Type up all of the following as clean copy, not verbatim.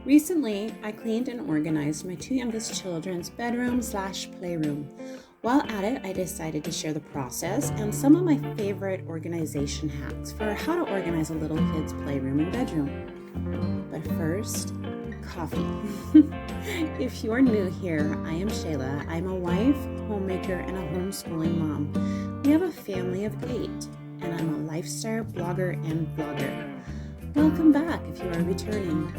Recently, I cleaned and organized my two youngest children's bedroom/playroom. While at it, I decided to share the process and some of my favorite organization hacks for how to organize a little kid's playroom and bedroom. But first, coffee. If you're new here, I am Shayla. I'm a wife, homemaker, and a homeschooling mom. We have a family of 8, and I'm a lifestyle blogger and vlogger. Welcome back if you are returning.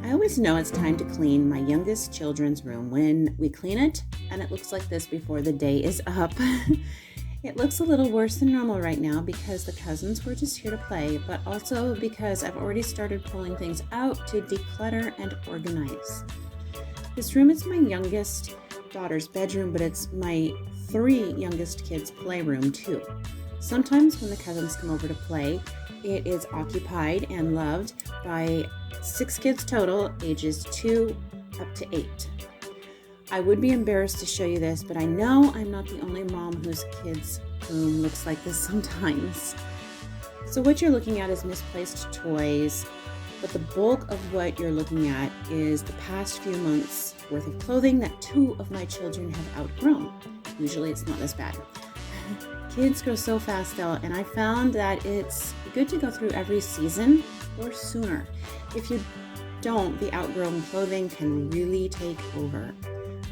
I always know it's time to clean my youngest children's room when we clean it, and it looks like this before the day is up. It looks a little worse than normal right now because the cousins were just here to play, but also because I've already started pulling things out to declutter and organize. This room is my youngest daughter's bedroom, but it's my 3 youngest kids' playroom too. Sometimes when the cousins come over to play, it is occupied and loved by 6 kids total, ages 2 up to 8. I would be embarrassed to show you this, but I know I'm not the only mom whose kids' room looks like this sometimes. So what you're looking at is misplaced toys, but the bulk of what you're looking at is the past few months worth of clothing that 2 of my children have outgrown. Usually it's not this bad. Kids grow so fast though, and I found that it's good to go through every season or sooner. If you don't, the outgrown clothing can really take over.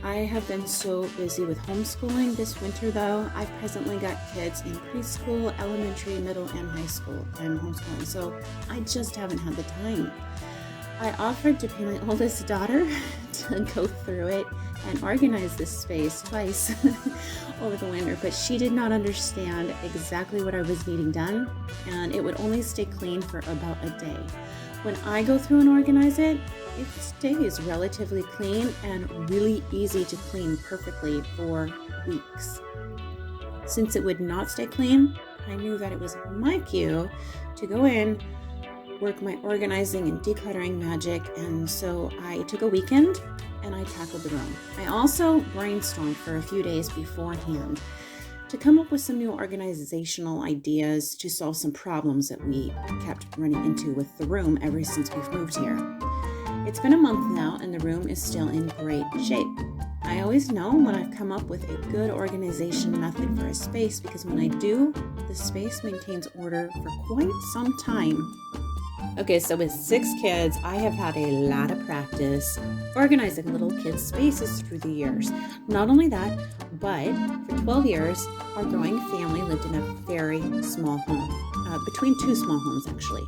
I have been so busy with homeschooling this winter though. I've presently got kids in preschool, elementary, middle, and high school. I'm homeschooling, so I just haven't had the time. I offered to pay my oldest daughter to go through it and organize this space twice over the winter, but she did not understand exactly what I was needing done, and it would only stay clean for about a day. When I go through and organize it, it stays relatively clean and really easy to clean perfectly for weeks. Since it would not stay clean, I knew that it was my cue to go in, work my organizing and decluttering magic, and so I took a weekend and I tackled the room. I also brainstormed for a few days beforehand to come up with some new organizational ideas to solve some problems that we kept running into with the room ever since we've moved here. It's been a month now and the room is still in great shape. I always know when I've come up with a good organization method for a space because when I do, the space maintains order for quite some time. Okay, so with 6 kids, I have had a lot of practice organizing little kids' spaces through the years. Not only that, but for 12 years, our growing family lived in a very small home, between 2 small homes actually.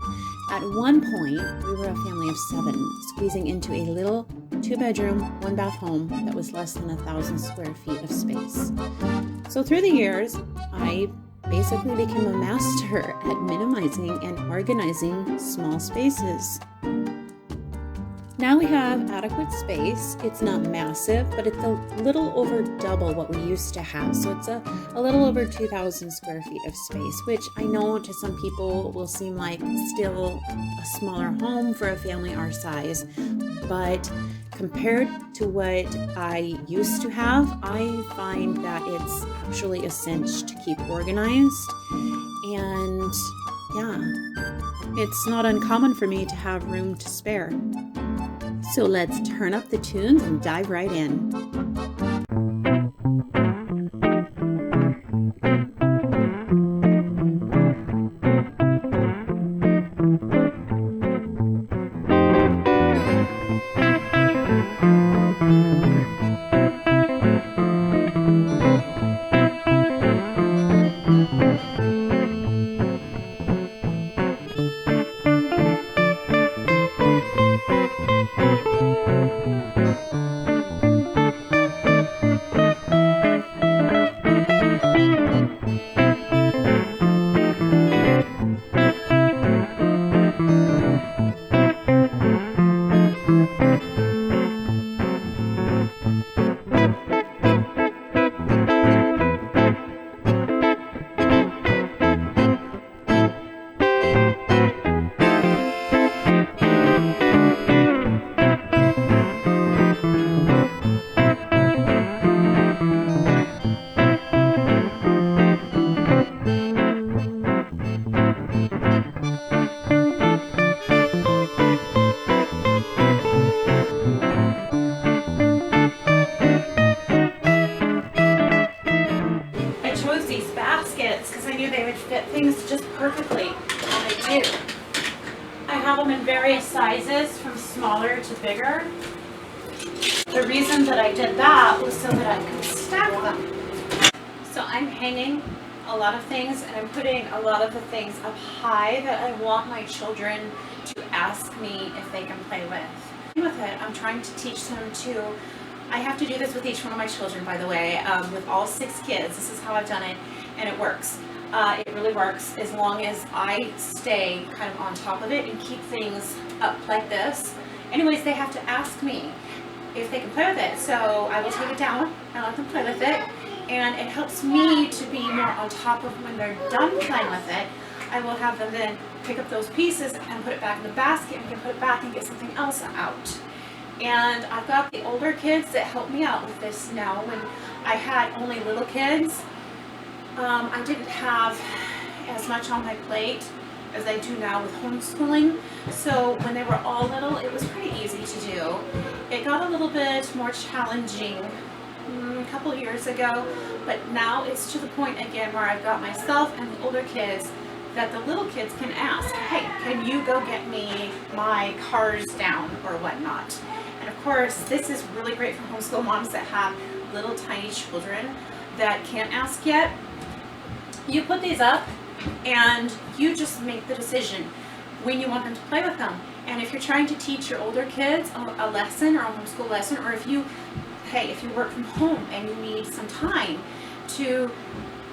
At one point, we were a family of 7, squeezing into a little 2-bedroom, 1-bath home that was less than 1,000 square feet of space. So through the years, I basically became a master at minimizing and organizing small spaces. Now we have adequate space. It's not massive, but it's a little over double what we used to have. So it's a little over 2,000 square feet of space, which I know to some people will seem like still a smaller home for a family our size. But compared to what I used to have, I find that it's actually a cinch to keep organized. And yeah, it's not uncommon for me to have room to spare. So let's turn up the tunes and dive right in. fit things just perfectly, and I do. I have them in various sizes, from smaller to bigger. The reason that I did that was so that I could stack them. So I'm hanging a lot of things, and I'm putting a lot of the things up high that I want my children to ask me if they can play with it. I'm trying to teach them to, I have to do this with each one of my children, by the way, with all 6 kids. This is how I've done it, and it works. It really works as long as I stay kind of on top of it and keep things up like this. Anyways, they have to ask me if they can play with it. So I will take it down and let them play with it. And it helps me to be more on top of when they're done playing with it. I will have them then pick up those pieces and put it back in the basket, and we can put it back and get something else out. And I've got the older kids that help me out with this now. When I had only little kids, I didn't have as much on my plate as I do now with homeschooling. So when they were all little, it was pretty easy to do. It got a little bit more challenging a couple years ago, but now it's to the point again where I've got myself and the older kids that the little kids can ask, hey, can you go get me my cars down or whatnot? And of course, this is really great for homeschool moms that have little tiny children that can't ask yet. You put these up and you just make the decision when you want them to play with them. And if you're trying to teach your older kids a lesson or a homeschool lesson, or if you work from home and you need some time to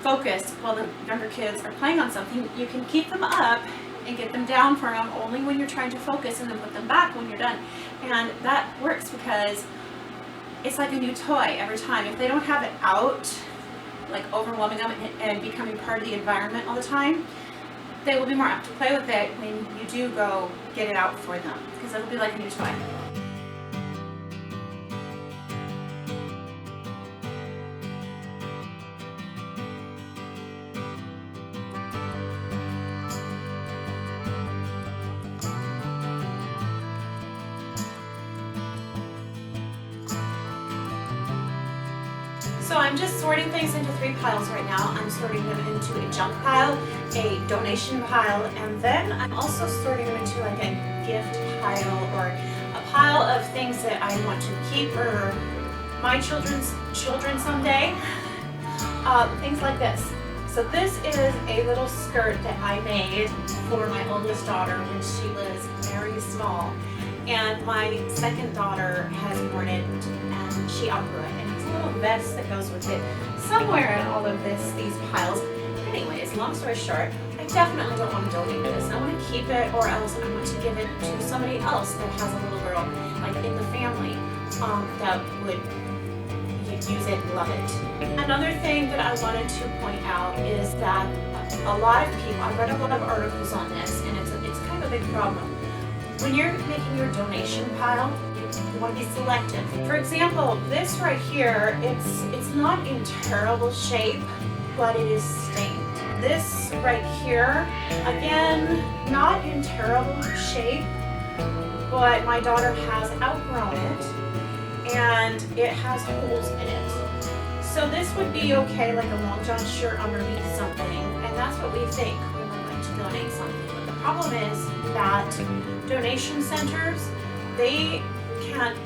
focus while the younger kids are playing on something, you can keep them up and get them down for them only when you're trying to focus, and then put them back when you're done. And that works because it's like a new toy every time. If they don't have it out, like overwhelming them and becoming part of the environment all the time, they will be more apt to play with it when you do go get it out for them, because it'll be like a new toy. So I'm just sorting things into 3 piles right now. I'm sorting them into a junk pile, a donation pile, and then I'm also sorting them into like a gift pile, or a pile of things that I want to keep for my children's children someday. Things like this. So this is a little skirt that I made for my oldest daughter when she was very small. And my second daughter has worn it and she outgrew it. Little vest that goes with it somewhere in all of these piles. Anyways, long story short, I definitely don't want to donate this. I want to keep it, or else I want to give it to somebody else that has a little girl, like in the family, that would use it, love it. Another thing that I wanted to point out is that a lot of people, I've read a lot of articles on this, and it's kind of a big problem. When you're making your donation pile, you want to be selective. For example, this right here, it's not in terrible shape, but it is stained. This right here, again, not in terrible shape, but my daughter has outgrown it, and it has holes in it. So this would be okay, like a long john shirt underneath something, and that's what we think when we're going to donate something. But the problem is that donation centers, they can't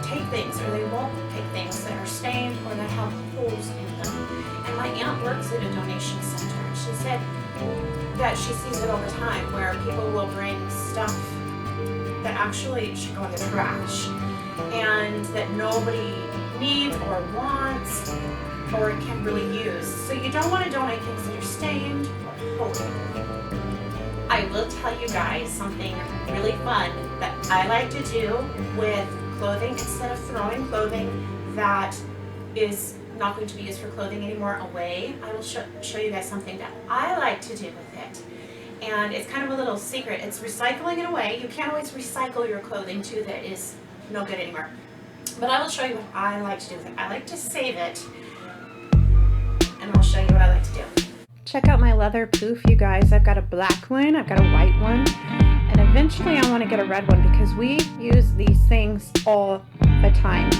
take things, or they won't take things that are stained or that have holes in them. And my aunt works at a donation center, and she said that she sees it all the time, where people will bring stuff that actually should go in the trash and that nobody needs or wants or can really use. So you don't want to donate things that are stained or holy. I will tell you guys something really fun that I like to do with clothing. Instead of throwing clothing that is not going to be used for clothing anymore away, I will show you guys something that I like to do with it. And it's kind of a little secret. It's recycling in a way. You can't always recycle your clothing too that is no good anymore. But I will show you what I like to do with it. I like to save it, and I'll show you what I like to do. Check out my leather POUF, you guys. I've got a black one, I've got a white one, and eventually I want to get a red one because we use these things all the time.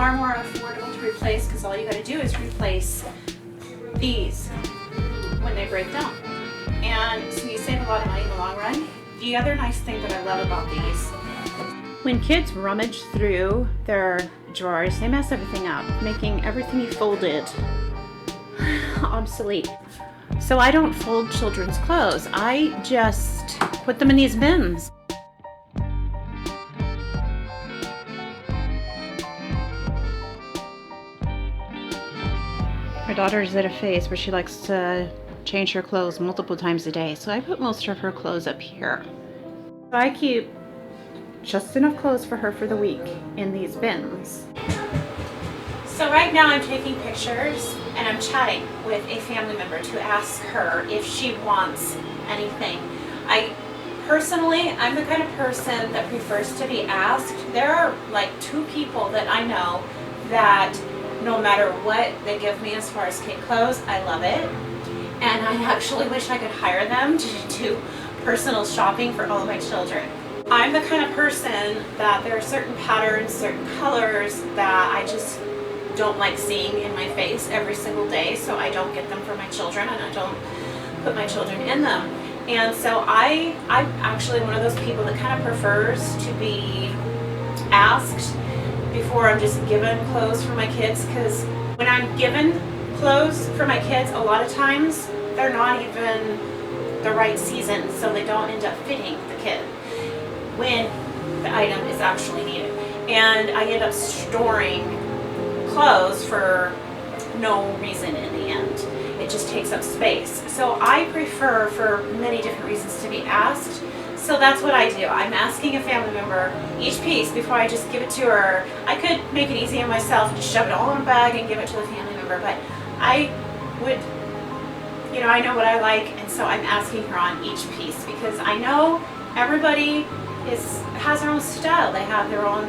far more affordable to replace because all you got to do is replace these when they break down. And so you save a lot of money in the long run. The other nice thing that I love about these, when kids rummage through their drawers, they mess everything up, making everything you folded obsolete. So I don't fold children's clothes. I just put them in these bins. My daughter's at a phase where she likes to change her clothes multiple times a day, so I put most of her clothes up here. So I keep just enough clothes for her for the week in these bins. So right now I'm taking pictures and I'm chatting with a family member to ask her if she wants anything. Personally, I'm the kind of person that prefers to be asked. There are like 2 people that I know that no matter what they give me as far as kid clothes, I love it. And I actually wish I could hire them to do personal shopping for all of my children. I'm the kind of person that there are certain patterns, certain colors that I just don't like seeing in my face every single day, so I don't get them for my children and I don't put my children in them. And so I'm actually one of those people that kind of prefers to be asked before I'm just given clothes for my kids, because when I'm given clothes for my kids, a lot of times they're not even the right season, so they don't end up fitting the kid when the item is actually needed. And I end up storing clothes for no reason in the end. It just takes up space. So I prefer, for many different reasons, to be asked. So that's what I do. I'm asking a family member each piece before I just give it to her. I could make it easy on myself and just shove it all in a bag and give it to the family member, but I would, I know what I like, and so I'm asking her on each piece because I know everybody has their own style. They have their own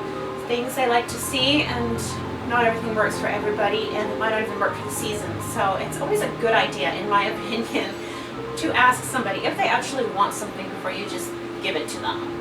things they like to see, and not everything works for everybody, and it might not even work for the season. So it's always a good idea, in my opinion, to ask somebody if they actually want something before you just give it to them.